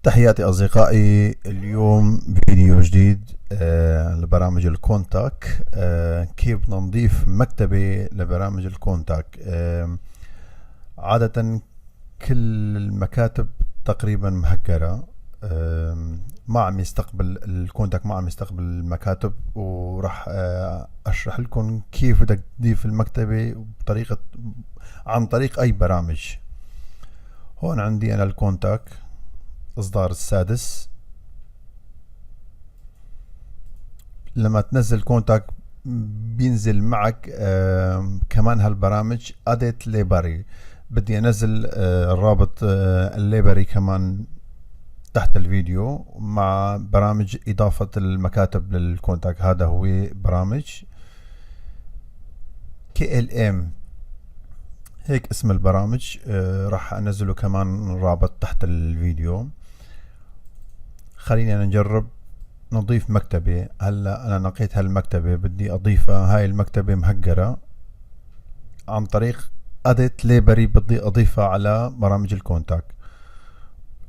تحياتي أصدقائي. اليوم فيديو جديد لبرامج الكونتاك. كيف بدنا نضيف مكتبة لبرامج الكونتاك. عادة كل المكاتب تقريبا مهكرة، ما عم يستقبل الكونتاك، ما عم يستقبل المكاتب، وراح أشرح لكم كيف بدك تضيف المكتبة بطريقة عن طريق أي برامج. هون عندي أنا الكونتاك إصدار السادس. لما تنزل كونتاك بينزل معك كمان هالبرامج اديت ليبراري. بدي انزل الرابط الليبراري كمان تحت الفيديو مع برامج اضافة المكاتب للكونتاك. هذا هو برامج KLM، هيك اسم البرامج. راح انزله كمان رابط تحت الفيديو. خلينا نجرب نضيف مكتبة. هلا انا نقيت هالمكتبة، بدي اضيفها. هاي المكتبة مهجرة عن طريق اديت ليبراري، بدي اضيفها على برامج الكونتاك.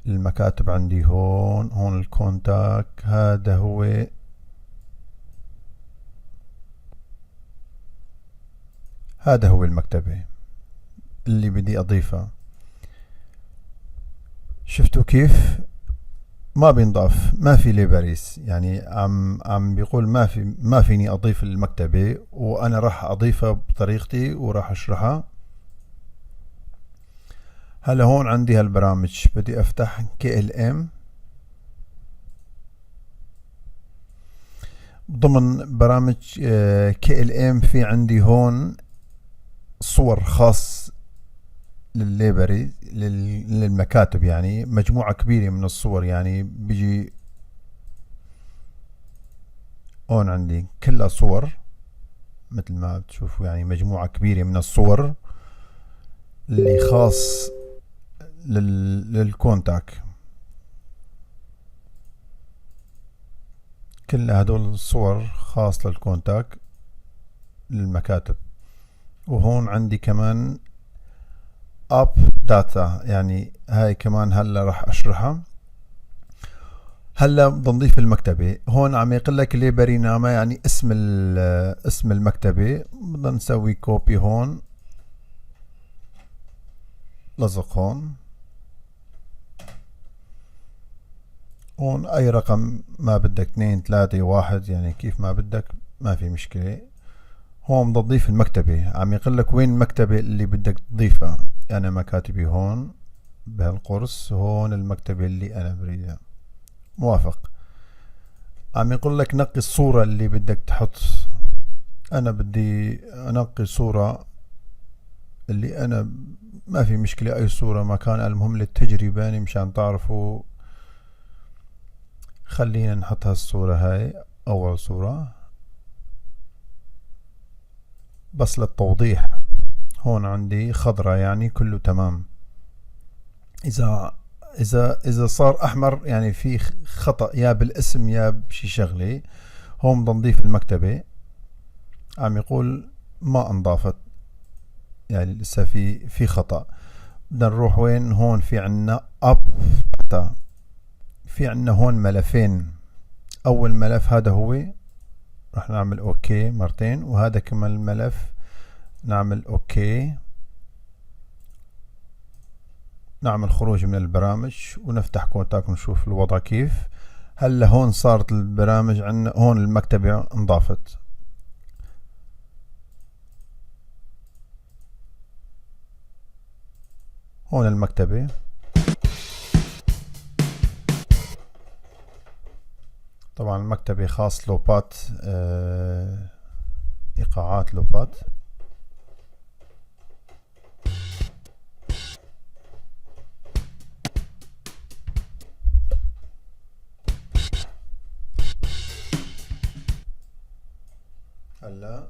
المكاتب عندي هون الكونتاك. هذا هو المكتبة اللي بدي اضيفها. شفتوا كيف ما بينضاف؟ ما في ليبراريز، يعني عم بيقول ما فيني اضيف المكتبة، وانا راح اضيفها بطريقتي وراح اشرحها. هلا هون عندي هالبرامج، بدي افتح KLM. ضمن برامج KLM في عندي هون صور خاص للليبراري للمكاتب، يعني مجموعة كبيرة من الصور. يعني بيجي هون عندي كلها صور مثل ما بتشوفوا، يعني مجموعة كبيرة من الصور اللي خاص للكونتاك. كل هدول الصور خاص للكونتاك للمكاتب. وهون عندي كمان اب داتا، يعني هاي كمان هلا راح اشرحها. هلا بدنا نضيف المكتبة. هون عم يقول لك ليبراري نامه، يعني اسم المكتبة. بدنا نسوي كوبي هون، لزق هون اي رقم ما بدك، 2 3 1، يعني كيف ما بدك، ما في مشكلة. هون بدي تضيف المكتبة. عم يقول لك وين المكتبة اللي بدك تضيفها. انا مكاتبي هون بهالقرص. هون المكتبة اللي انا بريدها. موافق. عم يقول لك نقي الصورة اللي بدك تحط. انا بدي انقي صورة اللي انا، ما في مشكلة اي صورة ما كان، المهم للتجربة يعني مشان تعرفوا. خلينا نحط هالصورة، هاي اول صورة بس للتوضيح. هون عندي خضرة، يعني كله تمام. اذا صار احمر يعني في خطأ، يا بالاسم يا بشي شغلة. هون بدنا نضيف المكتبة. عم يقول ما انضافت، يعني لسه في خطأ. بدنا نروح وين؟ هون في عنا اب داتا. في عنا هون ملفين. اول ملف هذا هو، راح نعمل اوكي مرتين، وهذا كمان الملف نعمل اوكي. نعمل خروج من البرامج ونفتح كونتاك ونشوف الوضع كيف. هلا هون صارت البرامج عندنا، هون المكتبة انضافت. هون المكتبة. طبعا المكتبة خاص لوبات، ايقاعات لوبات. هلا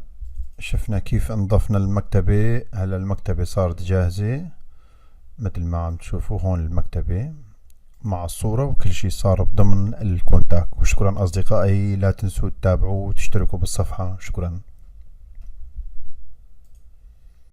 شفنا كيف انضفنا المكتبة. هلا المكتبة صارت جاهزة مثل ما عم تشوفوا. هون المكتبة مع الصورة وكل شيء صار ضمن الكونتاك. وشكرا أصدقائي، لا تنسوا تتابعوا وتشتركوا بالصفحة. شكرا.